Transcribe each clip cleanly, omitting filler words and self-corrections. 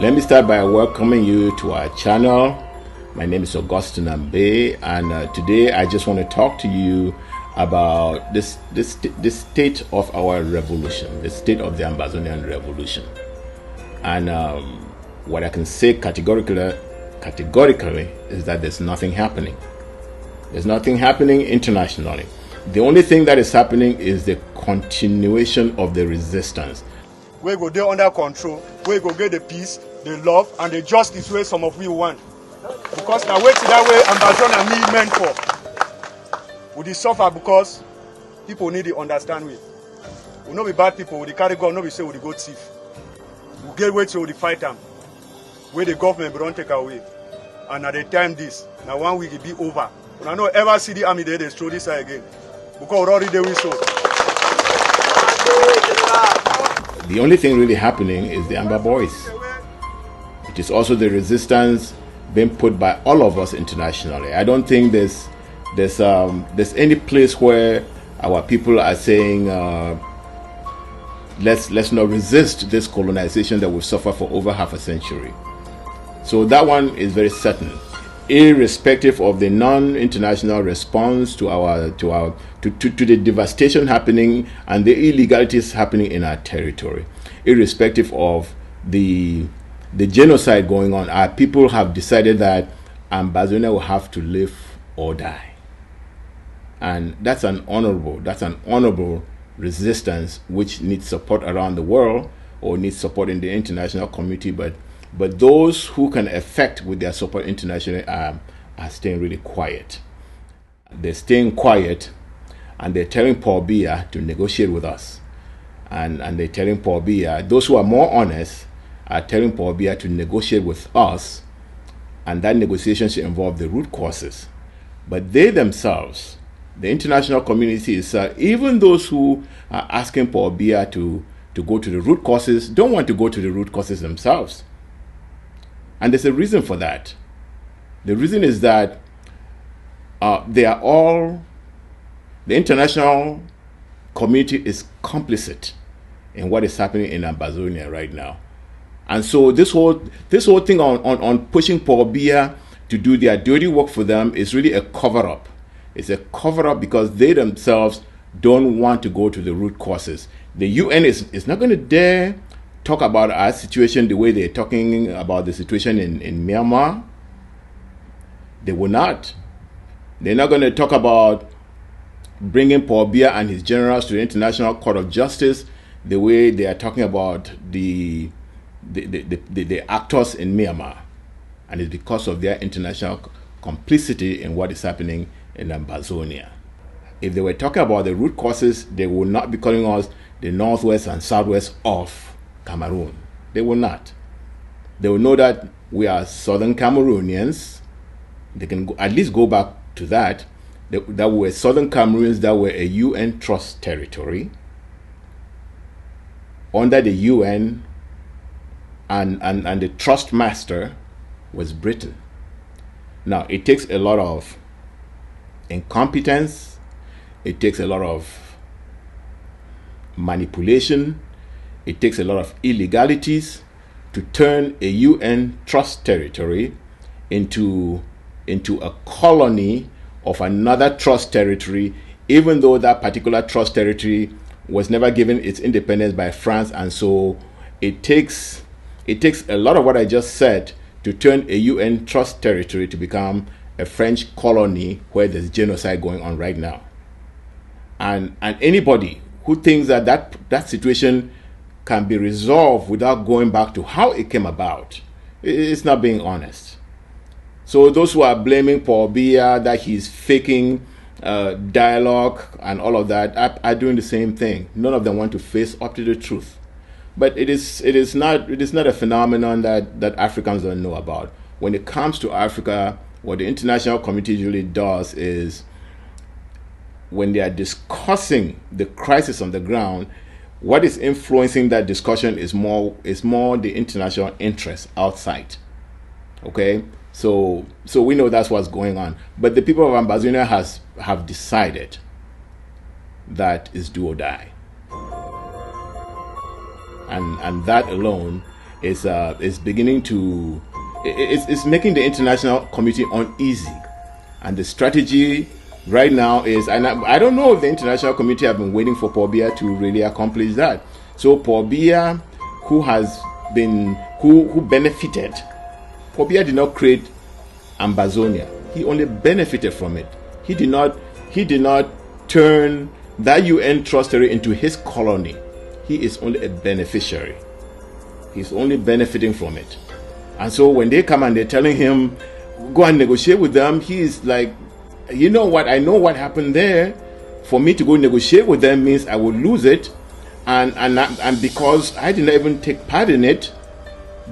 Let me start by welcoming you to our channel. My name is Augustine Amba, and today I just want to talk to you about this state of our revolution, the state of the Ambazonian revolution. And what I can say categorically is that there's nothing happening. There's nothing happening internationally. The only thing that is happening is the continuation of the resistance. We go there under control, we go get the peace, the love, and the justice way some of we want. Because now wait till that way Ambazonian need meant for. We suffer because people need to understand we. We not be bad people, we carry gun, not be say we go thief. We get way till we fight them. Where the government don't take away. And at the time this, now 1 week it be over. When I know ever see the army there, they throw this side again. Because we already there we saw. The only thing really happening is the Amba boys. It is also the resistance being put by all of us internationally. I don't think there's any place where our people are saying let's not resist this colonization that we've suffered for over half a century. So that one is very certain, irrespective of the non-international response to the devastation happening and the illegalities happening in our territory, irrespective of the genocide going on. Our people have decided that Ambazonia will have to live or die, and that's an honorable resistance which needs support around the world or needs support in the international community. But those who can effect with their support internationally are staying really quiet. They're staying quiet, and they're telling Paul Biya to negotiate with us. And they're telling Paul Biya, those who are more honest are telling Paul Biya to negotiate with us, and that negotiation should involve the root causes. But they themselves, the international community itself, even those who are asking Paul Biya to go to the root causes, don't want to go to the root causes themselves. And there's a reason for that. The reason is that the international community is complicit in what is happening in Ambazonia right now. And so this whole thing on pushing Paul Biya to do their dirty work for them is really a cover-up. It's a cover-up because they themselves don't want to go to the root causes. The UN is not going to dare talk about our situation the way they're talking about the situation in Myanmar. They will not. They're not going to talk about bringing Paul Biya and his generals to the International Court of Justice the way they are talking about the actors in Myanmar. And it's because of their international complicity in what is happening in Ambazonia. If they were talking about the root causes, they would not be calling us the northwest and southwest of Cameroon. They will not. They will know that we are southern Cameroonians. They can at least go back to that were southern Cameroonians that were a UN trust territory under the UN, and the trust master was Britain. Now, it takes a lot of incompetence, it takes a lot of manipulation, it takes a lot of illegalities to turn a UN trust territory into a colony of another trust territory, even though that particular trust territory was never given its independence by France. And so it takes a lot of what I just said to turn a UN trust territory to become a French colony where there's genocide going on right now. And anybody who thinks that situation can be resolved without going back to how it came about, it's not being honest. So those who are blaming Paul Biya that he's faking dialogue and all of that are doing the same thing. None of them want to face up to the truth. But it is not a phenomenon that Africans don't know about. When it comes to Africa, what the international community usually does is, when they are discussing the crisis on the ground, what is influencing that discussion is more the international interest outside. Okay, so we know that's what's going on. But the people of Ambazonia have decided that is do or die, and that alone is beginning to it's making the international community uneasy, and the strategy right now is, and I don't know if the international community have been waiting for Paul Biya to really accomplish that. So Paul Biya, who benefited, Paul Biya did not create Ambazonia. He only benefited from it. He did not turn that UN trust territory into his colony. He is only a beneficiary. He's only benefiting from it. And so when they come and they're telling him, go and negotiate with them, he is like, you know what, I know what happened there. For me to go negotiate with them means I will lose it. And because I didn't even take part in it,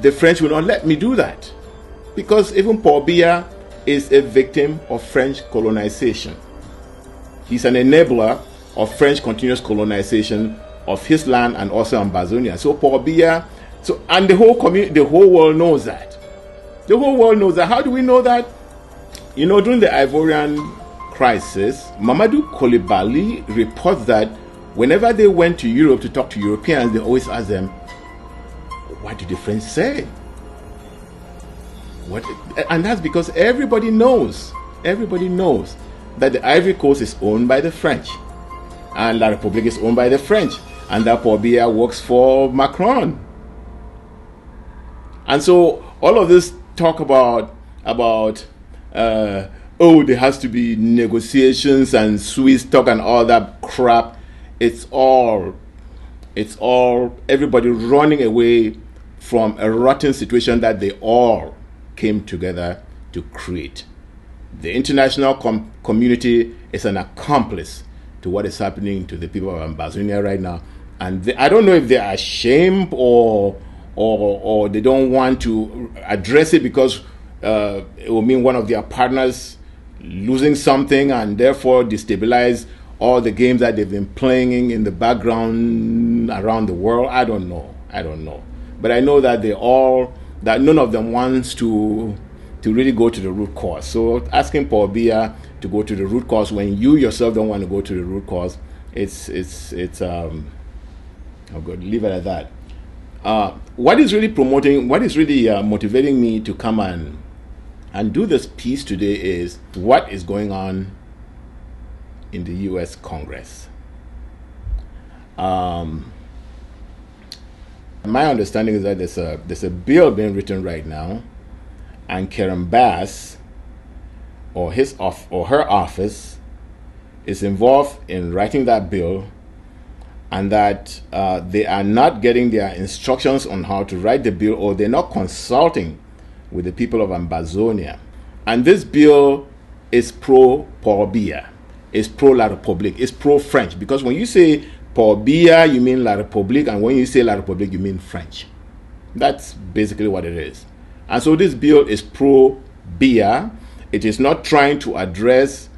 the French will not let me do that. Because even Paul Biya is a victim of French colonization. He's an enabler of French continuous colonization of his land and also Ambazonia. So Paul Biya, and the whole community, the whole world knows that. The whole world knows that. How do we know that? You know, during the Ivorian crisis, Mamadou Coulibaly reports that whenever they went to Europe to talk to Europeans, they always asked them, what do the French say? And that's because everybody knows that the Ivory Coast is owned by the French, and La République is owned by the French, and that Paul Biya works for Macron. And so all of this talk about there has to be negotiations and Swiss talk and all that crap, it's all everybody running away from a rotten situation that they all came together to create. The international community is an accomplice to what is happening to the people of Ambazonia right now, and I don't know if they are ashamed or they don't want to address it because it will mean one of their partners losing something and therefore destabilize all the games that they've been playing in the background around the world. I don't know. But I know that that none of them wants to really go to the root cause. So asking Paul Biya to go to the root cause when you yourself don't want to go to the root cause, it's I'm going to leave it at that. What is really motivating me to come and do this piece today is what is going on in the U.S. Congress. My understanding is that there's a bill being written right now, and Ambazs or her office is involved in writing that bill, and that they are not getting their instructions on how to write the bill, or they're not consulting with the people of Ambazonia. And this bill is pro-Paul Biya, is pro-La République, is pro-French, because when you say Paul Biya, you mean La République, and when you say La République, you mean French. That's basically what it is. And so this bill is pro-Biya. It is not trying to address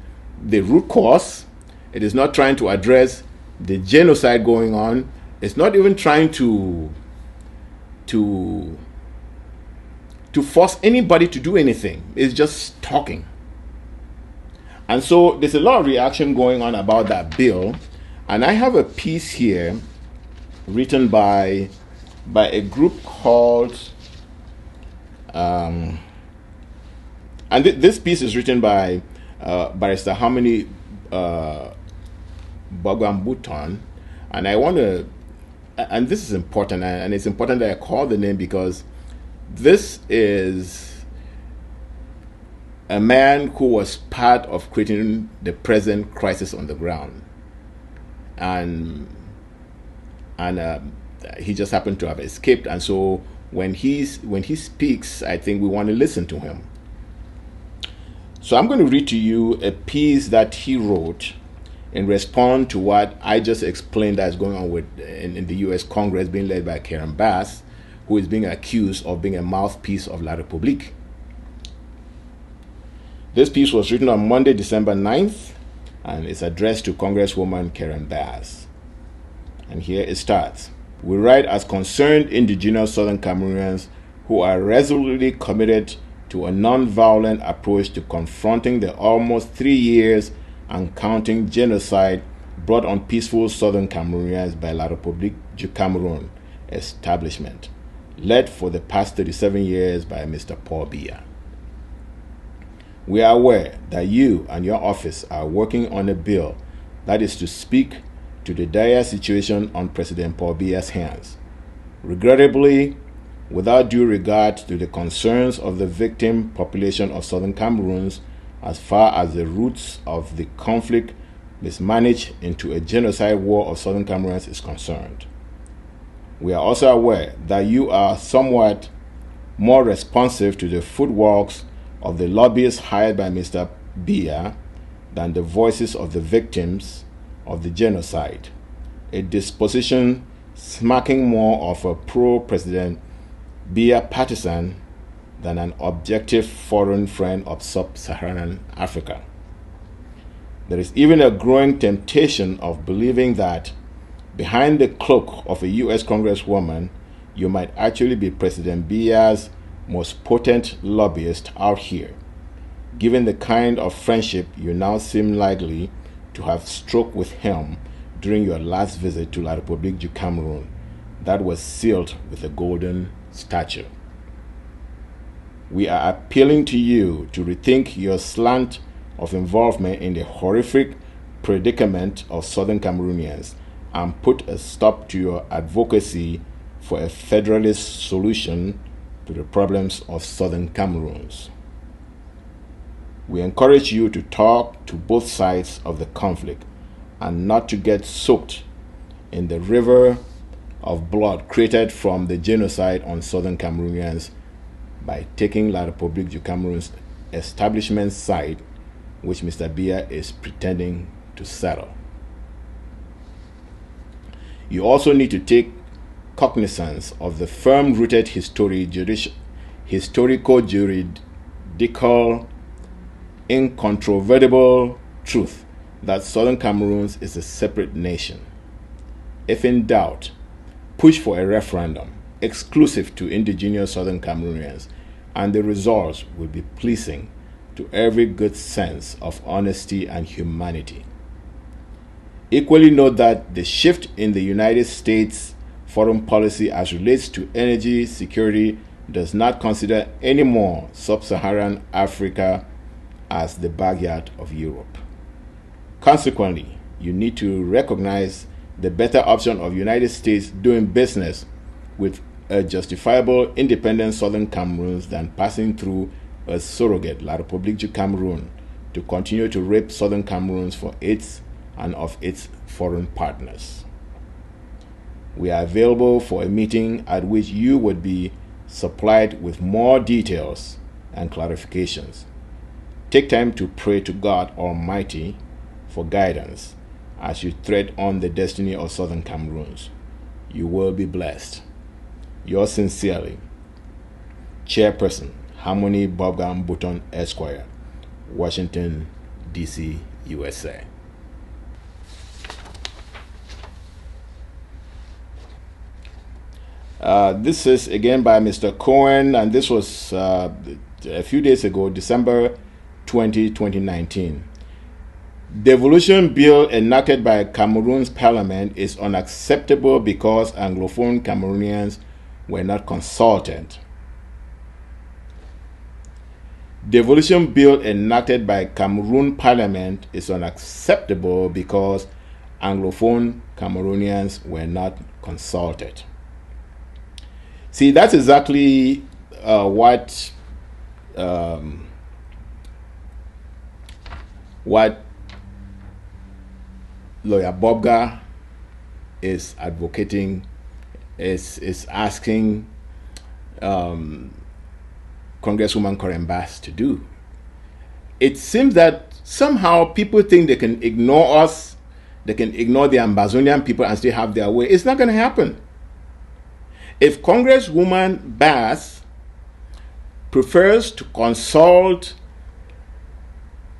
the root cause. It is not trying to address the genocide going on. It's not even trying to force anybody to do anything. It's just talking. And so there's a lot of reaction going on about that bill. And I have a piece here written by a group called and this piece is written by Barrister Harmony Bogwambuton, and I want to, and this is important, and it's important that I call the name because this is a man who was part of creating the present crisis on the ground, and he just happened to have escaped, and so when he speaks, I think we want to listen to him. So I'm going to read to you a piece that he wrote in response to what I just explained that's going on in the U.S. Congress, being led by Ambazs, who is being accused of being a mouthpiece of La République. This piece was written on Monday, December 9th, and it's addressed to Congresswoman Ambazs. And here it starts. We write as concerned indigenous Southern Cameroonians who are resolutely committed to a non-violent approach to confronting the almost 3 years and counting genocide brought on peaceful Southern Cameroonians by La République du Cameroun establishment. led for the past 37 years by Mr. Paul Biya. We are aware that you and your office are working on a bill that is to speak to the dire situation on President Paul Biya's hands. Regrettably, without due regard to the concerns of the victim population of Southern Cameroons, as far as the roots of the conflict mismanaged into a genocide war of Southern Cameroons is concerned. We are also aware that you are somewhat more responsive to the footworks of the lobbyists hired by Mr. Biya than the voices of the victims of the genocide, a disposition smacking more of a pro-President Biya partisan than an objective foreign friend of sub-Saharan Africa. There is even a growing temptation of believing that behind the cloak of a U.S. Congresswoman, you might actually be President Biya's most potent lobbyist out here, given the kind of friendship you now seem likely to have struck with him during your last visit to La République du Cameroon that was sealed with a golden statue. We are appealing to you to rethink your slant of involvement in the horrific predicament of Southern Cameroonians and put a stop to your advocacy for a federalist solution to the problems of Southern Cameroons. We encourage you to talk to both sides of the conflict and not to get soaked in the river of blood created from the genocide on Southern Cameroonians by taking La République du Cameroon's establishment side, which Mr. Biya is pretending to settle. You also need to take cognizance of the firm-rooted historico-juridical, incontrovertible truth that Southern Cameroons is a separate nation. If in doubt, push for a referendum exclusive to indigenous Southern Cameroonians, and the results will be pleasing to every good sense of honesty and humanity. Equally note that the shift in the United States foreign policy as relates to energy security does not consider anymore sub-Saharan Africa as the backyard of Europe. Consequently, you need to recognize the better option of United States doing business with a justifiable independent Southern Cameroons than passing through a surrogate La République du Cameroon to continue to rape Southern Cameroons for its and of its foreign partners. We are available for a meeting at which you would be supplied with more details and clarifications. Take time to pray to God Almighty for guidance as you tread on the destiny of Southern Cameroons. You will be blessed. Yours sincerely, Chairperson, Harmony Bobgam Button Esquire, Washington, D.C., USA. This is again by Mr. Cohen, and this was a few days ago, December 20, 2019. Devolution bill enacted by Cameroon's parliament is unacceptable because Anglophone Cameroonians were not consulted. Devolution bill enacted by Cameroon parliament is unacceptable because Anglophone Cameroonians were not consulted. See, that's exactly what Lawyer Bobga is advocating, is asking Congresswoman Ambazs to do. It seems that somehow people think they can ignore us, they can ignore the Ambazonian people and still have their way. It's not going to happen. If Congresswoman Bass prefers to consult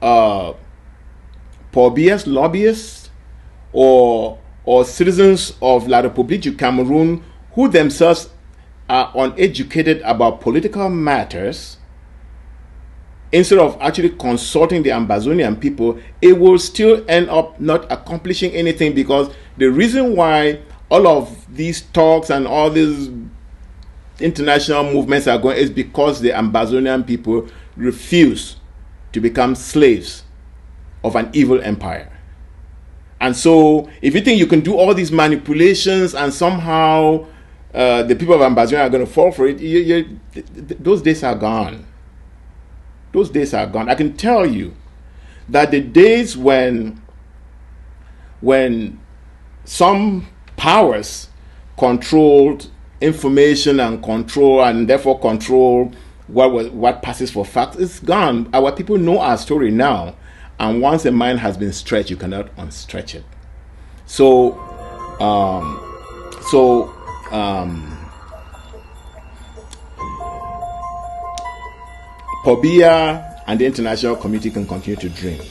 Paul Biya's lobbyists or citizens of La République du Cameroon who themselves are uneducated about political matters, instead of actually consulting the Ambazonian people, it will still end up not accomplishing anything, because the reason why all of these talks and all these international movements are going is because the Ambazonian people refuse to become slaves of an evil empire. And so, if you think you can do all these manipulations and somehow the people of Ambazonia are going to fall for it, those days are gone. Those days are gone. I can tell you that the days when some powers controlled information and therefore control what passes for facts, it's gone. Our people know our story now, and once a mind has been stretched, you cannot unstretch it. So Pobia and the international community can continue to dream.